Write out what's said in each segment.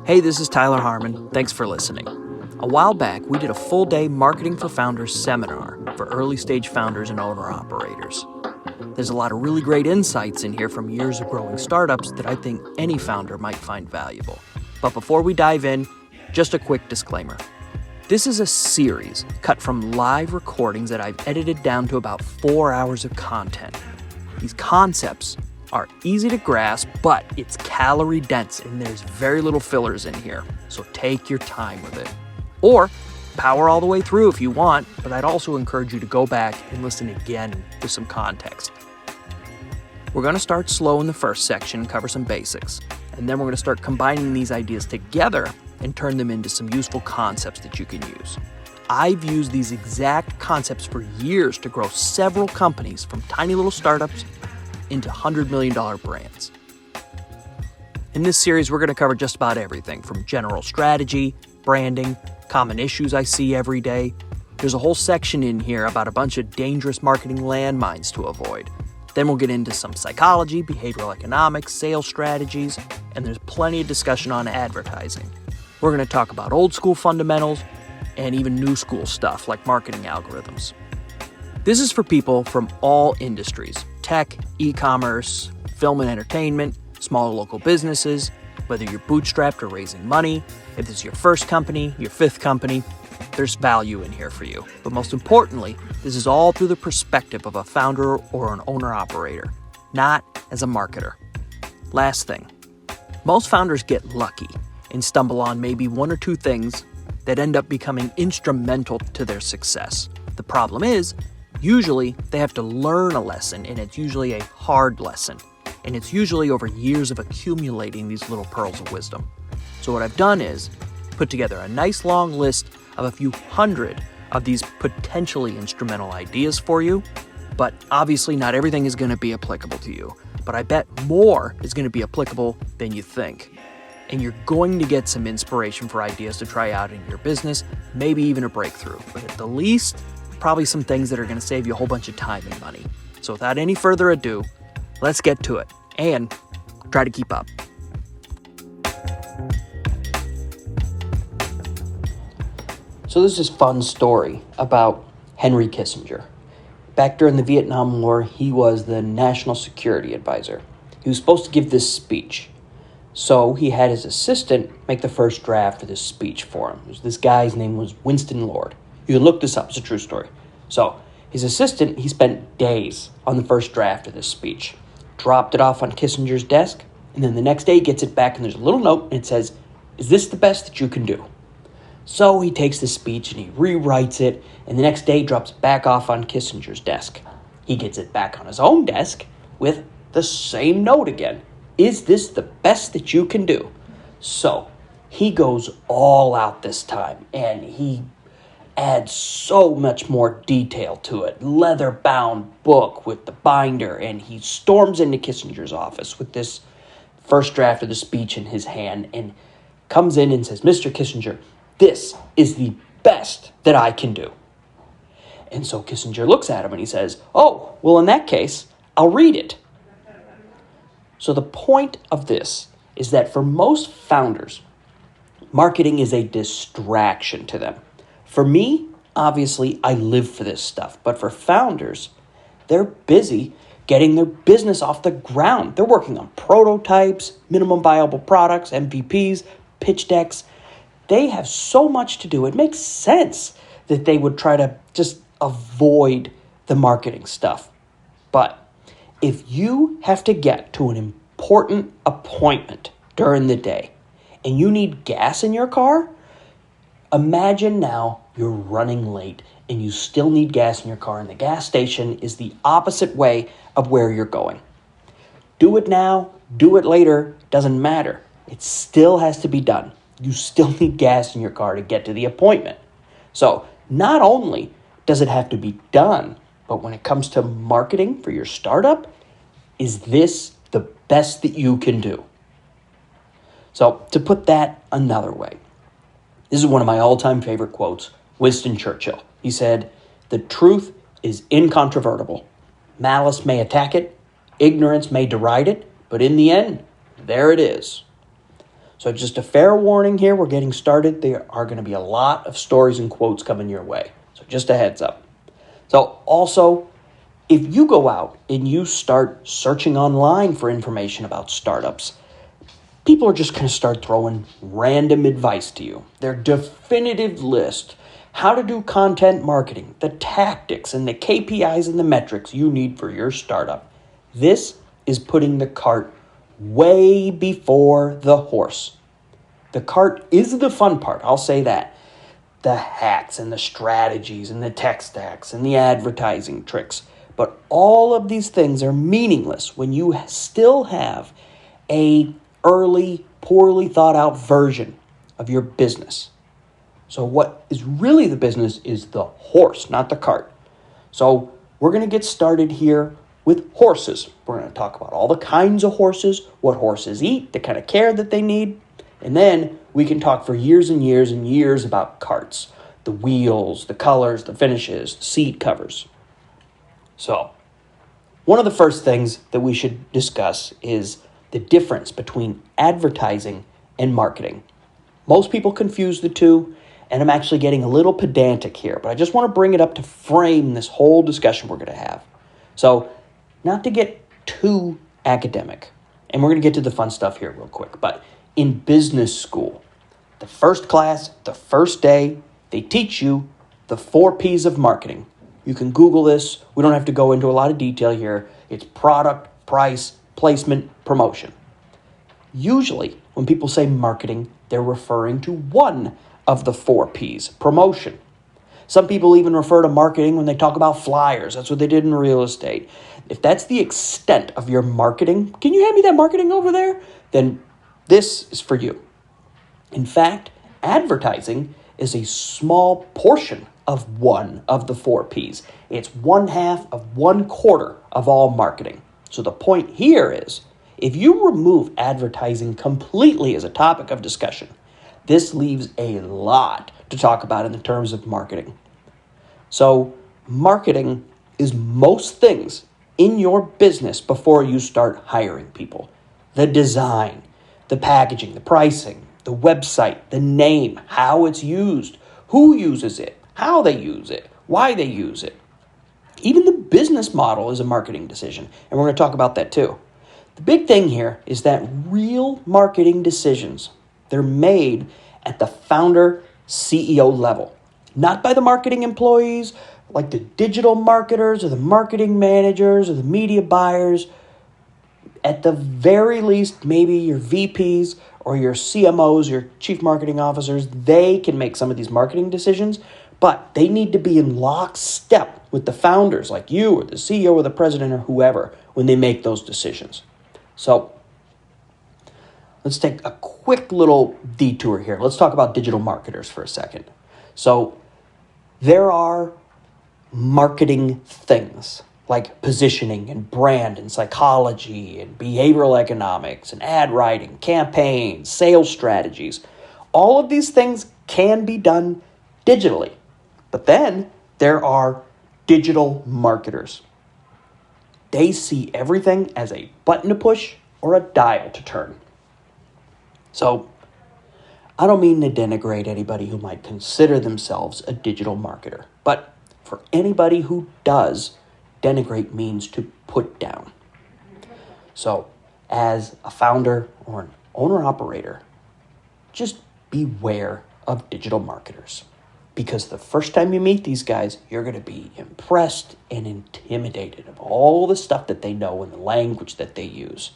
Hey, this is Tyler Harmon. Thanks for listening. A while back, we did a full-day Marketing for Founders seminar for early-stage founders and owner-operators. There's a lot of really great insights in here from years of growing startups that I think any founder might find valuable. But before we dive in, just a quick disclaimer. This is a series cut from live recordings that I've edited down to about 4 hours of content. These concepts are easy to grasp, but it's calorie dense and there's very little fillers in here. So take your time with it. Or power all the way through if you want, but I'd also encourage you to go back and listen again with some context. We're going to start slow in the first section, cover some basics, and then we're going to start combining these ideas together and turn them into some useful concepts that you can use. I've used these exact concepts for years to grow several companies from tiny little startups into $100 million brands. In this series, we're going to cover just about everything from general strategy, branding, common issues I see every day. There's a whole section in here about a bunch of dangerous marketing landmines to avoid. Then we'll get into some psychology, behavioral economics, sales strategies, and there's plenty of discussion on advertising. We're going to talk about old school fundamentals and even new school stuff like marketing algorithms. This is for people from all industries: tech, e-commerce, film and entertainment, small local businesses, whether you're bootstrapped or raising money, if this is your first company, your fifth company, there's value in here for you. But most importantly, this is all through the perspective of a founder or an owner-operator, not as a marketer. Last thing, most founders get lucky and stumble on maybe one or two things that end up becoming instrumental to their success. The problem is, usually they have to learn a lesson, and it's usually a hard lesson. And it's usually over years of accumulating these little pearls of wisdom. So what I've done is put together a nice long list of a few hundred of these potentially instrumental ideas for you. But obviously not everything is going to be applicable to you. But I bet more is going to be applicable than you think. And you're going to get some inspiration for ideas to try out in your business, maybe even a breakthrough. But at the least, probably some things that are going to save you a whole bunch of time and money. So without any further ado, let's get to it and try to keep up. So there's this fun story about Henry Kissinger. Back during the Vietnam War, he was the National Security Advisor. He was supposed to give this speech. So he had his assistant make the first draft for this speech for him. This guy's name was Winston Lord. You can look this up. It's a true story. So his assistant, he spent days on the first draft of this speech. Dropped it off on Kissinger's desk, and then the next day he gets it back, and there's a little note, and it says, "Is this the best that you can do?" So he takes the speech, and he rewrites it, and the next day drops it back off on Kissinger's desk. He gets it back on his own desk with the same note again. "Is this the best that you can do?" So he goes all out this time, and he adds so much more detail to it. Leather-bound book with the binder, and he storms into Kissinger's office with this first draft of the speech in his hand and comes in and says, "Mr. Kissinger, this is the best that I can do." And so Kissinger looks at him and he says, "Oh, well, in that case, I'll read it." So the point of this is that for most founders, marketing is a distraction to them. For me, obviously, I live for this stuff. But for founders, they're busy getting their business off the ground. They're working on prototypes, minimum viable products, MVPs, pitch decks. They have so much to do. It makes sense that they would try to just avoid the marketing stuff. But if you have to get to an important appointment during the day and you need gas in your car, imagine now you're running late and you still need gas in your car, and the gas station is the opposite way of where you're going. Do it now, do it later, doesn't matter. It still has to be done. You still need gas in your car to get to the appointment. So not only does it have to be done, but when it comes to marketing for your startup, is this the best that you can do? So to put that another way, this is one of my all-time favorite quotes, Winston Churchill. He said, "The truth is incontrovertible. Malice may attack it, ignorance may deride it, but in the end, there it is." So just a fair warning here, we're getting started. There are going to be a lot of stories and quotes coming your way. So just a heads up. So also, if you go out and you start searching online for information about startups, people are just going to start throwing random advice to you. Their definitive list, how to do content marketing, the tactics and the KPIs and the metrics you need for your startup. This is putting the cart way before the horse. The cart is the fun part, I'll say that. The hacks and the strategies and the tech stacks and the advertising tricks. But all of these things are meaningless when you still have a early, poorly thought out version of your business. So what is really the business is the horse, not the cart. So we're going to get started here with horses. We're going to talk about all the kinds of horses, what horses eat, the kind of care that they need. And then we can talk for years and years and years about carts, the wheels, the colors, the finishes, seat covers. So one of the first things that we should discuss is the difference between advertising and marketing. Most people confuse the two, and I'm actually getting a little pedantic here, but I just want to bring it up to frame this whole discussion we're going to have. So not to get too academic, and we're going to get to the fun stuff here real quick, but in business school, the first class, the first day, they teach you the 4 P's of marketing. You can Google this. We don't have to go into a lot of detail here. It's product, price, placement, promotion. Usually, when people say marketing, they're referring to one of the 4 P's, promotion. Some people even refer to marketing when they talk about flyers. That's what they did in real estate. If that's the extent of your marketing, can you hand me that marketing over there? Then this is for you. In fact, advertising is a small portion of one of the 4 P's. It's 1/2 of 1/4 of all marketing. So the point here is, if you remove advertising completely as a topic of discussion, this leaves a lot to talk about in the terms of marketing. So marketing is most things in your business before you start hiring people. The design, the packaging, the pricing, the website, the name, how it's used, who uses it, how they use it, why they use it. Even the business model is a marketing decision, and we're going to talk about that too. The big thing here is that real marketing decisions, they're made at the founder CEO level, not by the marketing employees, like the digital marketers or the marketing managers or the media buyers. At the very least, maybe your VPs or your CMOs, your chief marketing officers, they can make some of these marketing decisions, but they need to be in lockstep with the founders like you or the CEO or the president or whoever when they make those decisions. So let's take a quick little detour here. Let's talk about digital marketers for a second. So there are marketing things like positioning and brand and psychology and behavioral economics and ad writing, campaigns, sales strategies. All of these things can be done digitally. But then there are digital marketers. They see everything as a button to push or a dial to turn. So I don't mean to denigrate anybody who might consider themselves a digital marketer, but for anybody who does, denigrate means to put down. So as a founder or an owner-operator, just beware of digital marketers. Because the first time you meet these guys, you're going to be impressed and intimidated of all the stuff that they know and the language that they use.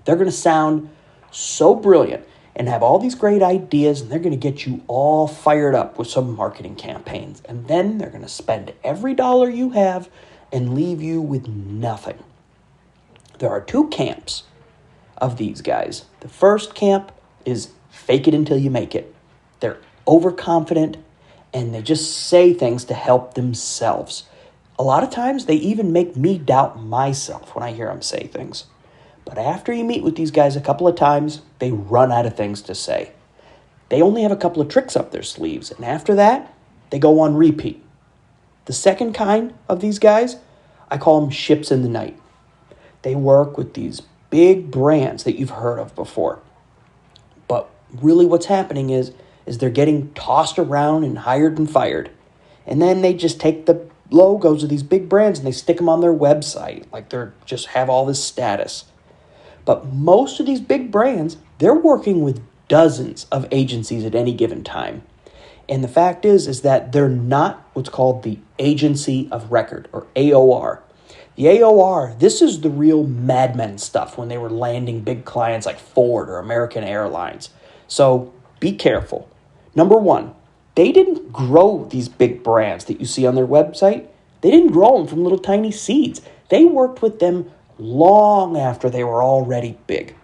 They're going to sound so brilliant and have all these great ideas, and they're going to get you all fired up with some marketing campaigns. And then they're going to spend every dollar you have and leave you with nothing. There are 2 camps of these guys. The first camp is fake it until you make it. They're overconfident and they just say things to help themselves. A lot of times they even make me doubt myself when I hear them say things. But after you meet with these guys a couple of times, they run out of things to say. They only have a couple of tricks up their sleeves, and after that, they go on repeat. The second kind of these guys, I call them ships in the night. They work with these big brands that you've heard of before. But Really what's happening is they're getting tossed around and hired and fired. And then they just take the logos of these big brands and they stick them on their website. Like they're just have all this status. But most of these big brands, they're working with dozens of agencies at any given time. And the fact is that they're not what's called the agency of record, or AOR. The AOR, this is the real Mad Men stuff when they were landing big clients like Ford or American Airlines. So be careful. Number one, they didn't grow these big brands that you see on their website. They didn't grow them from little tiny seeds. They worked with them long after they were already big.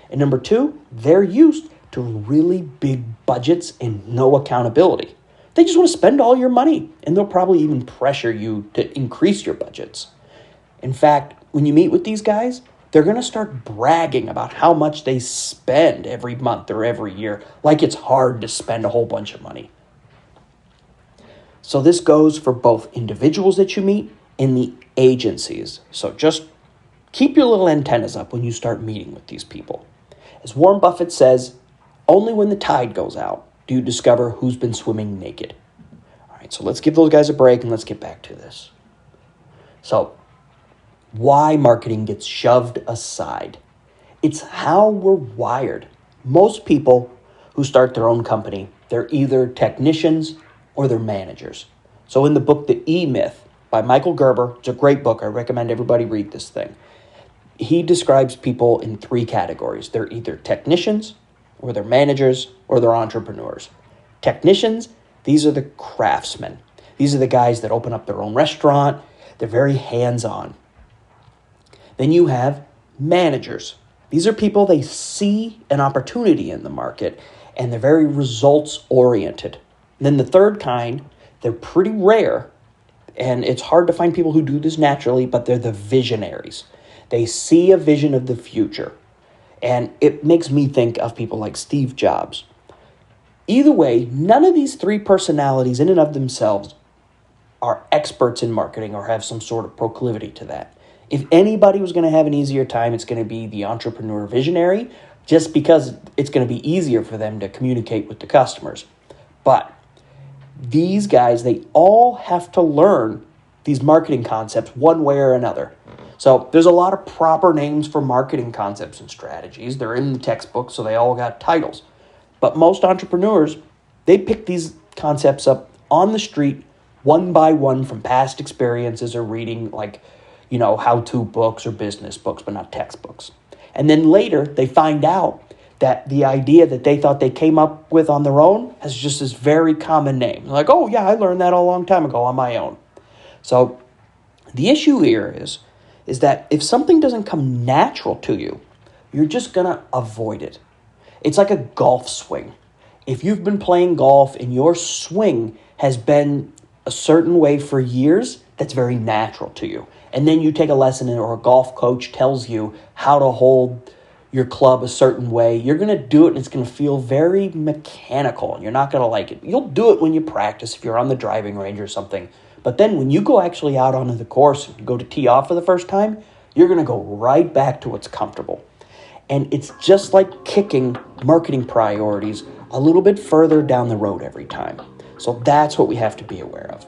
And number two, they're used to really big budgets and no accountability. They just want to spend all your money, and they'll probably even pressure you to increase your budgets. In fact, when you meet with these guys, they're going to start bragging about how much they spend every month or every year, like it's hard to spend a whole bunch of money. So this goes for both individuals that you meet and the agencies. So just keep your little antennas up when you start meeting with these people. As Warren Buffett says, only when the tide goes out do you discover who's been swimming naked. All right, so let's give those guys a break and let's get back to this. So, why marketing gets shoved aside. It's how we're wired. Most people who start their own company, they're either technicians or they're managers. So in the book, The E-Myth by Michael Gerber, it's a great book. I recommend everybody read this thing. He describes people in three categories. They're either technicians, or they're managers, or they're entrepreneurs. Technicians, these are the craftsmen. These are the guys that open up their own restaurant. They're very hands-on. Then you have managers. These are people, they see an opportunity in the market, and they're very results-oriented. Then the third kind, they're pretty rare, and it's hard to find people who do this naturally, but they're the visionaries. They see a vision of the future. And it makes me think of people like Steve Jobs. Either way, none of these three personalities in and of themselves are experts in marketing or have some sort of proclivity to that. If anybody was going to have an easier time, it's going to be the entrepreneur visionary, just because it's going to be easier for them to communicate with the customers. But these guys, they all have to learn these marketing concepts one way or another. So there's a lot of proper names for marketing concepts and strategies. They're in the textbook, so they all got titles. But most entrepreneurs, they pick these concepts up on the street one by one from past experiences or reading how-to books or business books, but not textbooks. And then later, they find out that the idea that they thought they came up with on their own has just this very common name. They're like, oh yeah, I learned that a long time ago on my own. So the issue here is that if something doesn't come natural to you, you're just going to avoid it. It's like a golf swing. If you've been playing golf and your swing has been a certain way for years, that's very natural to you. And then you take a lesson or a golf coach tells you how to hold your club a certain way, you're going to do it and it's going to feel very mechanical and you're not going to like it. You'll do it when you practice if you're on the driving range or something. But then when you go actually out onto the course and go to tee off for the first time, you're going to go right back to what's comfortable. And it's just like kicking marketing priorities a little bit further down the road every time. So that's what we have to be aware of.